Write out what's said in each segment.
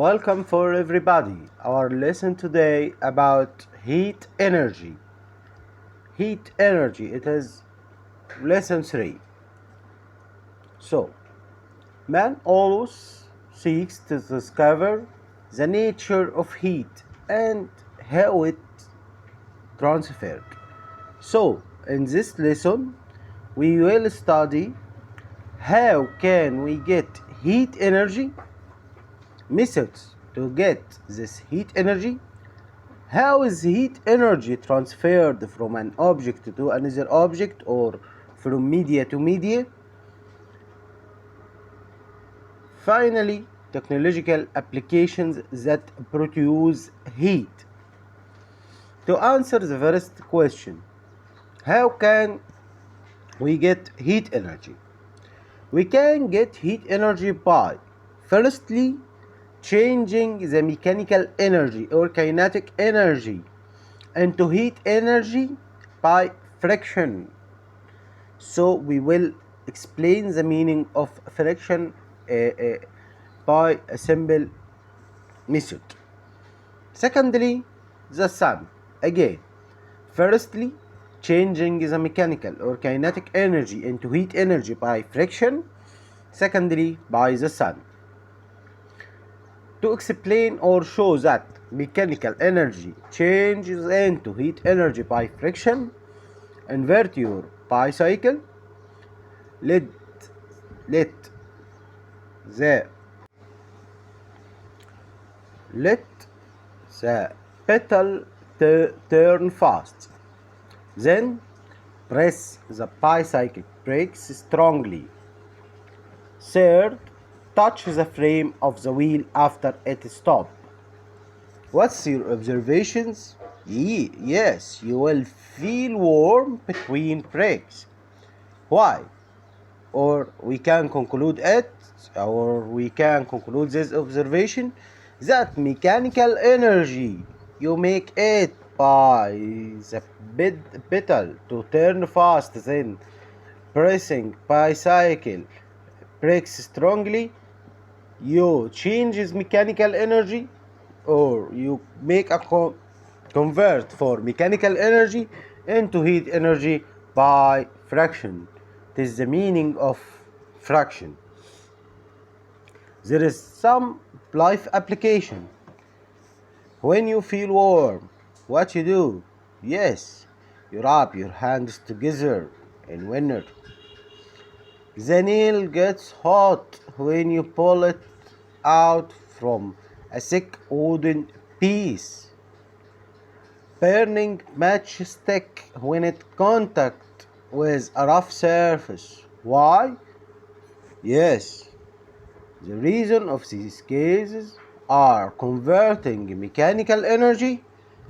Welcome for everybody. Our lesson today about heat energy. Heat energy. It is lesson 3. So, man always seeks to discover the nature of heat and how it transferred. So, in this lesson, we will study how can we get heat energy, methods to get this heat energy. How is heat energy transferred from an object to another object or from media to media? Finally, technological applications that produce heat. To answer the first question, how can we get heat energy? We can get heat energy by, firstly, changing the mechanical energy or kinetic energy into heat energy by friction. So we will explain the meaning of friction by a simple method. Secondly, the sun. Again, firstly, changing the mechanical or kinetic energy into heat energy by friction. Secondly, by the sun. To explain or show that mechanical energy changes into heat energy by friction, invert your bicycle. Let let the let the pedal turn fast. Then press the bicycle brakes strongly. Third, touch the frame of the wheel after it stops. What's your observations? Yes, you will feel warm between brakes. Why? Or we can conclude this observation that mechanical energy you make it by the pedal to turn fast, then pressing bicycle brakes strongly. You changes mechanical energy, or you make a convert for mechanical energy into heat energy by friction. This is the meaning of friction. There is some life application. When you feel warm, what you do? Yes, you rub your hands together in winter. The nail gets hot when you pull it out from a thick wooden piece. Burning matchstick when it contact with a rough surface. Why? Yes, the reason of these cases are converting mechanical energy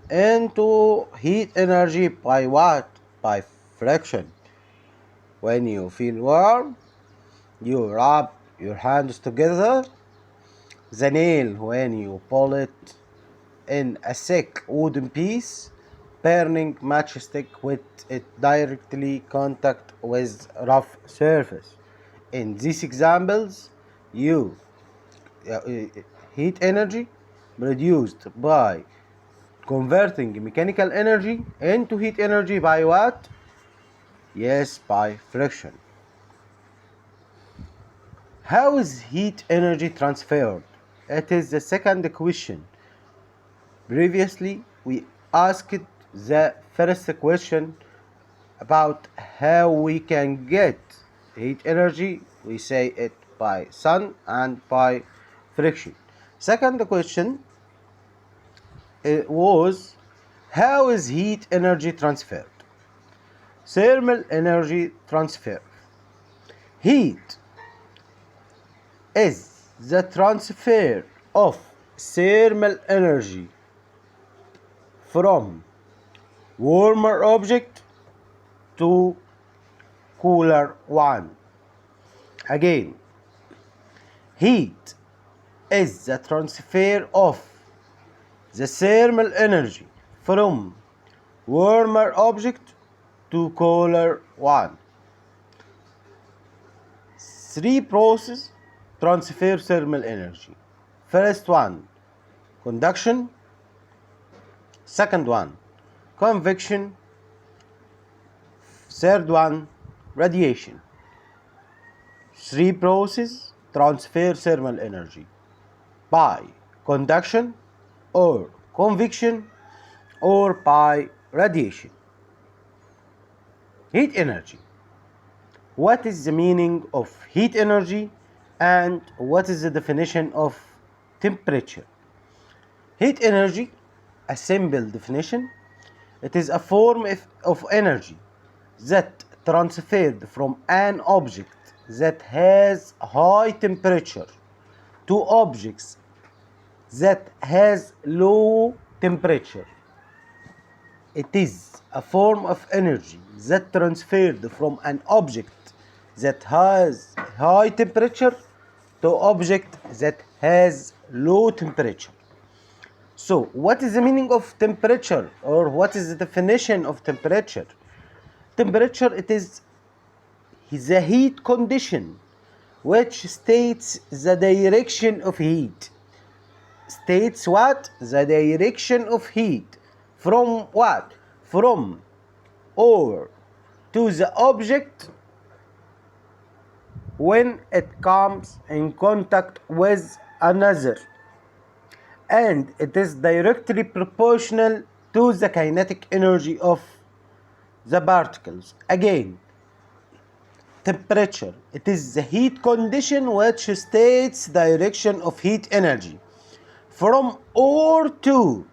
into heat energy by what? By friction. When you feel warm, you rub your hands together. The nail, when you pull it in a thick wooden piece. Burning matchstick with it directly contact with rough surface. In these examples, you heat energy produced by converting mechanical energy into heat energy by what? Yes, by friction. How is heat energy transferred? It is the second question. Previously, we asked the first question about how we can get heat energy. We say it by sun and by friction. Second question was, how is heat energy transferred? Thermal energy transfer. Heat is the transfer of thermal energy from warmer object to cooler one. Again, heat is the transfer of the thermal energy from warmer object to cooler one. Three processes transfer thermal energy. First one, conduction. Second one, convection. Third one, radiation. Three processes transfer thermal energy by conduction or convection or by radiation. Heat energy. What is the meaning of heat energy and what is the definition of temperature? Heat energy, a simple definition, it is a form of energy that transferred from an object that has high temperature to objects that has low temperature. It is a form of energy that transferred from an object that has high temperature to object that has low temperature. So what is the meaning of temperature, or what is the definition of temperature? Temperature, it is the heat condition which states the direction of heat. States what? The direction of heat. From what? From or to the object when it comes in contact with another, and it is directly proportional to the kinetic energy of the particles. Again, temperature, it is the heat condition which states direction of heat energy from or to.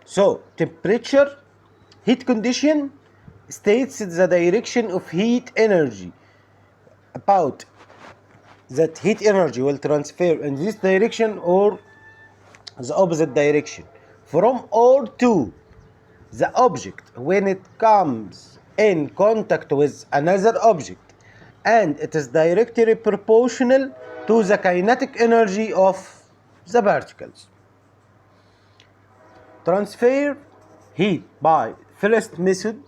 So temperature, heat condition, states the direction of heat energy. About that heat energy will transfer in this direction or the opposite direction. From or to the object when it comes in contact with another object, and it is directly proportional to the kinetic energy of the particles. Transfer heat by first method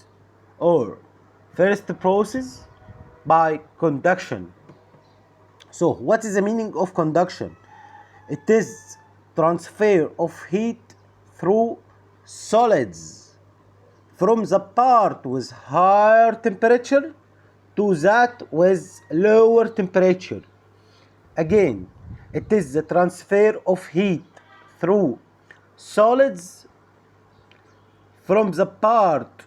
or first process by conduction. So what is the meaning of conduction? It is transfer of heat through solids from the part with higher temperature to that with lower temperature. Again, it is the transfer of heat through solids from the part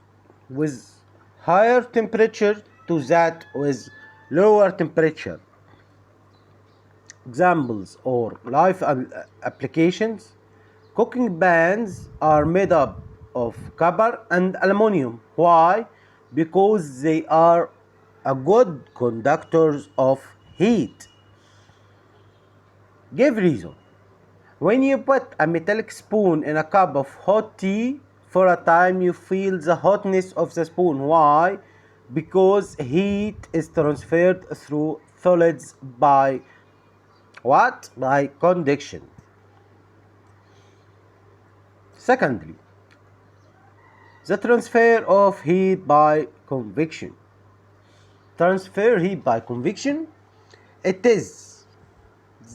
with higher temperature to that with lower temperature. Examples or life applications. Cooking pans are made up of copper and aluminum. Why? Because they are a good conductors of heat. Give reason. When you put a metallic spoon in a cup of hot tea, for a time you feel the hotness of the spoon. Why? Because heat is transferred through solids by what? By conduction. Secondly, the transfer of heat by convection. Transfer heat by convection, it is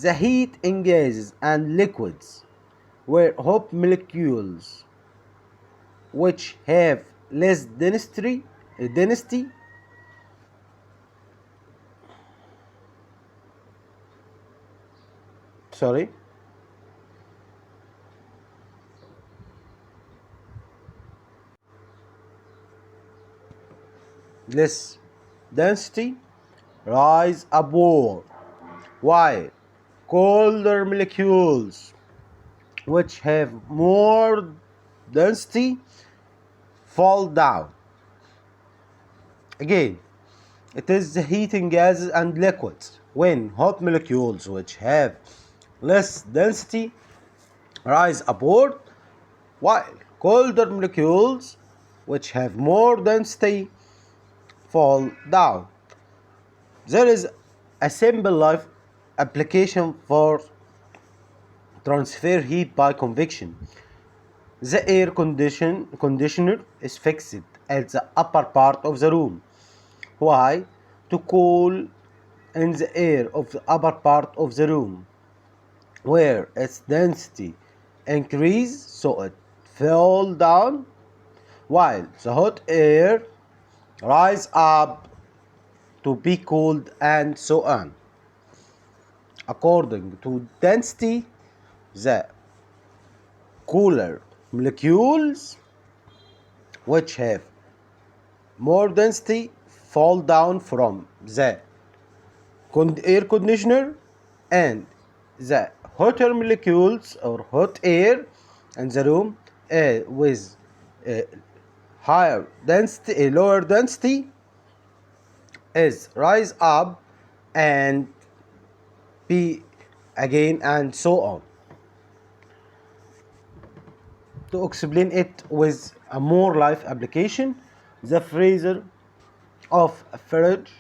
the heat in gases and liquids where hot molecules which have less density sorry less density rise upward, while colder molecules which have more density fall down. Again, it is the heat in gases and liquids when hot molecules which have less density rise upward, while colder molecules which have more density fall down. There is a simple life application for transfer heat by convection. The air conditioner is fixed at the upper part of the room. Why? To cool in the air of the upper part of the room, where its density increase so it fell down, while the hot air rise up to be cooled, and so on. According to density, the cooler molecules which have more density fall down from the air conditioner, and the hotter molecules or hot air in the room with uh, higher density, lower density is rise up and be again, and so on. To explain it with a more life application, the freezer of a fridge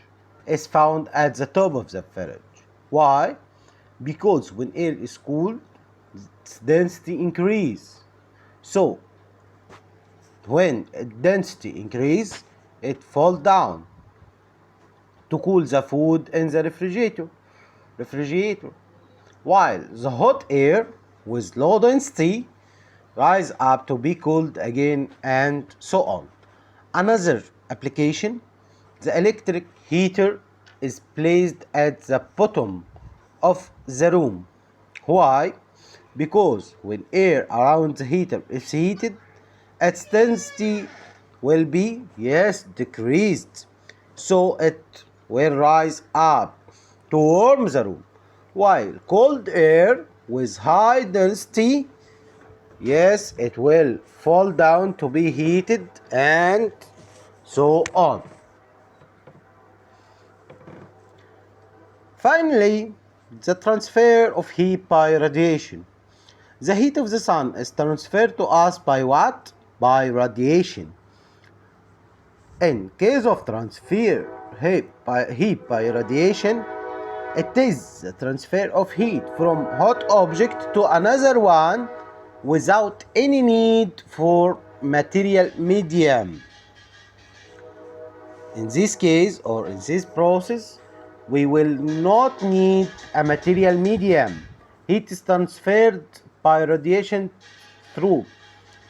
is found at the top of the fridge. Why? Because when air is cooled, its density increase. So when density increase, it fall down to cool the food in the refrigerator. While the hot air with low density rise up to be cooled again, and so on. Another application, the electric heater is placed at the bottom of the room. Why? Because when air around the heater is heated, its density will be, yes, decreased. So it will rise up to warm the room. While cold air with high density, yes, it will fall down to be heated, and so on. Finally, the transfer of heat by radiation. The heat of the sun is transferred to us by what? By radiation. In case of transfer heat by radiation, it is the transfer of heat from hot object to another one without any need for material medium. In this case, or in this process, we will not need a material medium. Heat is transferred by radiation through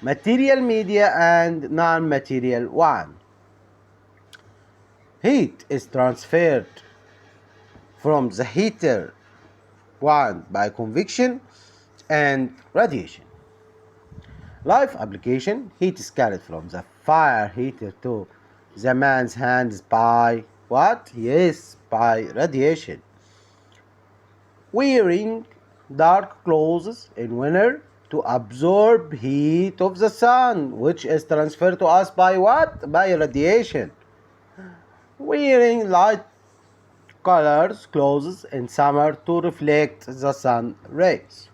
material media and non-material one. Heat is transferred from the heater one by convection and radiation. Life application, heat is carried from the fire heater to the man's hands by what? Yes, by radiation. Wearing dark clothes in winter to absorb heat of the sun, which is transferred to us by what? By radiation. Wearing light colors clothes in summer to reflect the sun rays.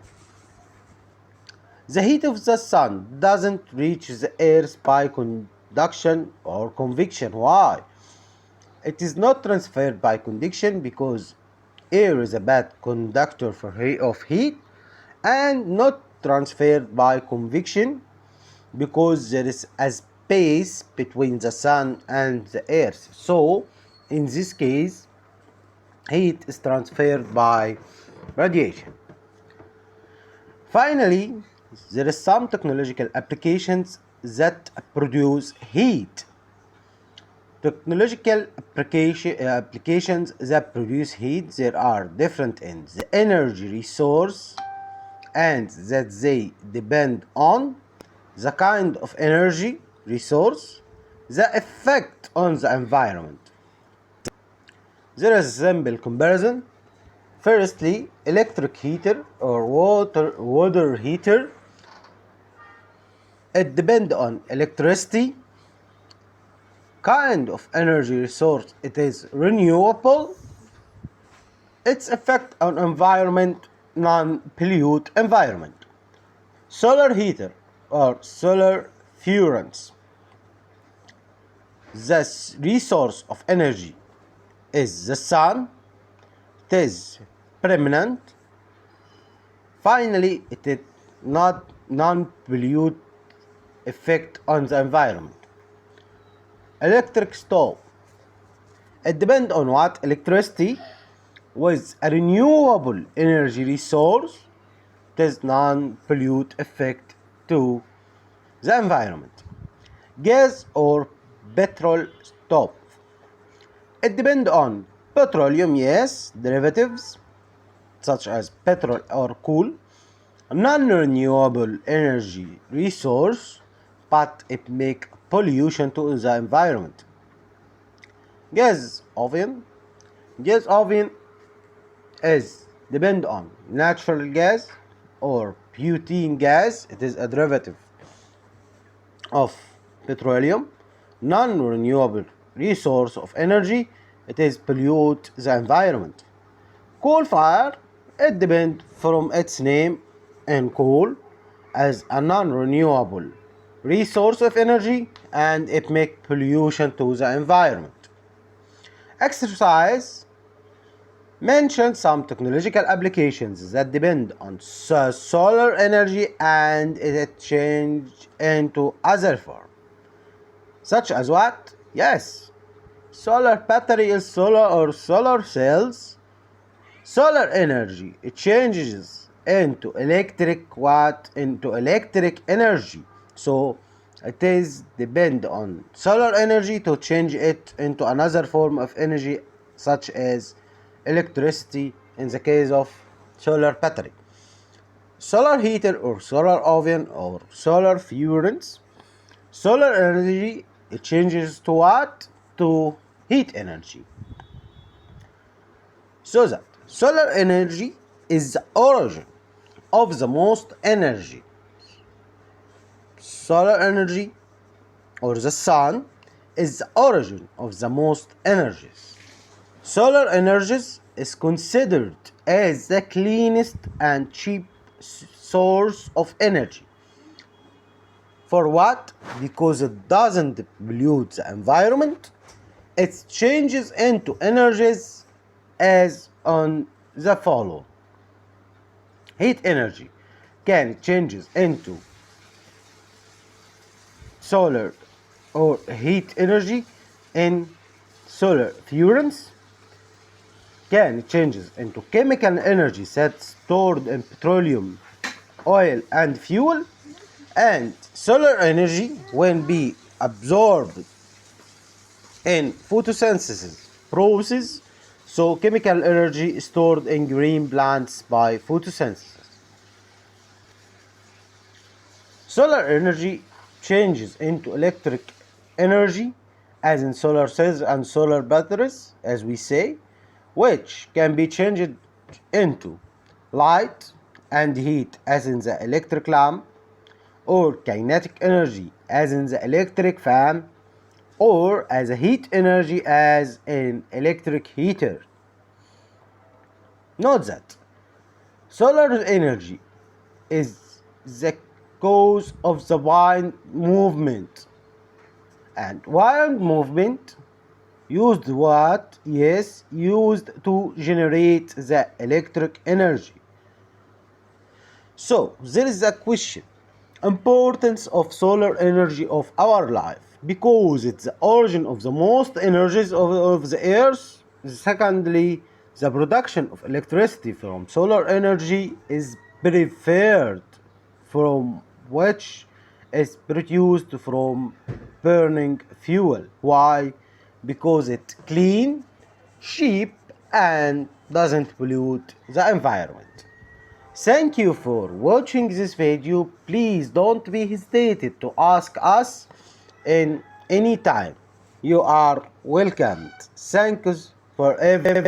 The heat of the sun doesn't reach the earth by conduction or convection. Why? It is not transferred by conduction because air is a bad conductor of heat, and not transferred by convection because there is a space between the sun and the earth. So in this case, heat is transferred by radiation. Finally, there is some technological applications that produce heat. Technological applications that produce heat, there are different in the energy resource, and that they depend on the kind of energy resource, the effect on the environment. There is a simple comparison. Firstly, electric heater or water heater, it depends on electricity, kind of energy resource, it is renewable, its effect on environment, non-pollute environment. Solar heater or solar furnace, the resource of energy is the sun, it is permanent. Finally, it is not non-pollute effect on the environment. Electric stove, it depends on what? Electricity, with a renewable energy resource, it is non-pollute effect to the environment. Gas or petrol stove. It depends on petroleum, yes, derivatives such as petrol or coal, non-renewable energy resource, but it make pollution to the environment. Gas oven. Gas oven is depend on natural gas or butane gas. It is a derivative of petroleum, non-renewable resource of energy. It is pollute the environment. Coal fire, it depends from its name and coal as a non-renewable resource of energy, and it make pollution to the environment. Exercise mention some technological applications that depend on solar energy and it change into other form. Such as what? Yes, solar battery is solar or solar cells. Solar energy it changes into electric watt into electric energy. So it is depend on solar energy to change it into another form of energy such as electricity in the case of solar battery. Solar heater or solar oven or solar furnace. Solar energy it changes to what? To heat energy. So that solar energy is the origin of the most energy. Solar energy or the sun is the origin of the most energies. Solar energies is considered as the cleanest and cheap source of energy. For what? Because it doesn't pollute the environment. It changes into energies as on the following. Heat energy can changes into solar or heat energy in solar furnace, can changes into chemical energy that's stored in petroleum, oil and fuel, and solar energy when be absorbed in photosynthesis process, so chemical energy stored in green plants by photosynthesis. Solar energy changes into electric energy as in solar cells and solar batteries, as we say, which can be changed into light and heat as in the electric lamp, or kinetic energy as in the electric fan, or as a heat energy as an electric heater. Note that solar energy is the cause of the wind movement, and wind movement used what? Yes, used to generate the electric energy. So there is a question: importance of solar energy of our life, because it's the origin of the most energies of the earth. Secondly, the production of electricity from solar energy is preferred from which is produced from burning fuel. Why? Because it's clean, cheap and doesn't pollute the environment. Thank you for watching this video. Please don't be hesitated to ask us in any time. You are welcomed. Thanks for everything.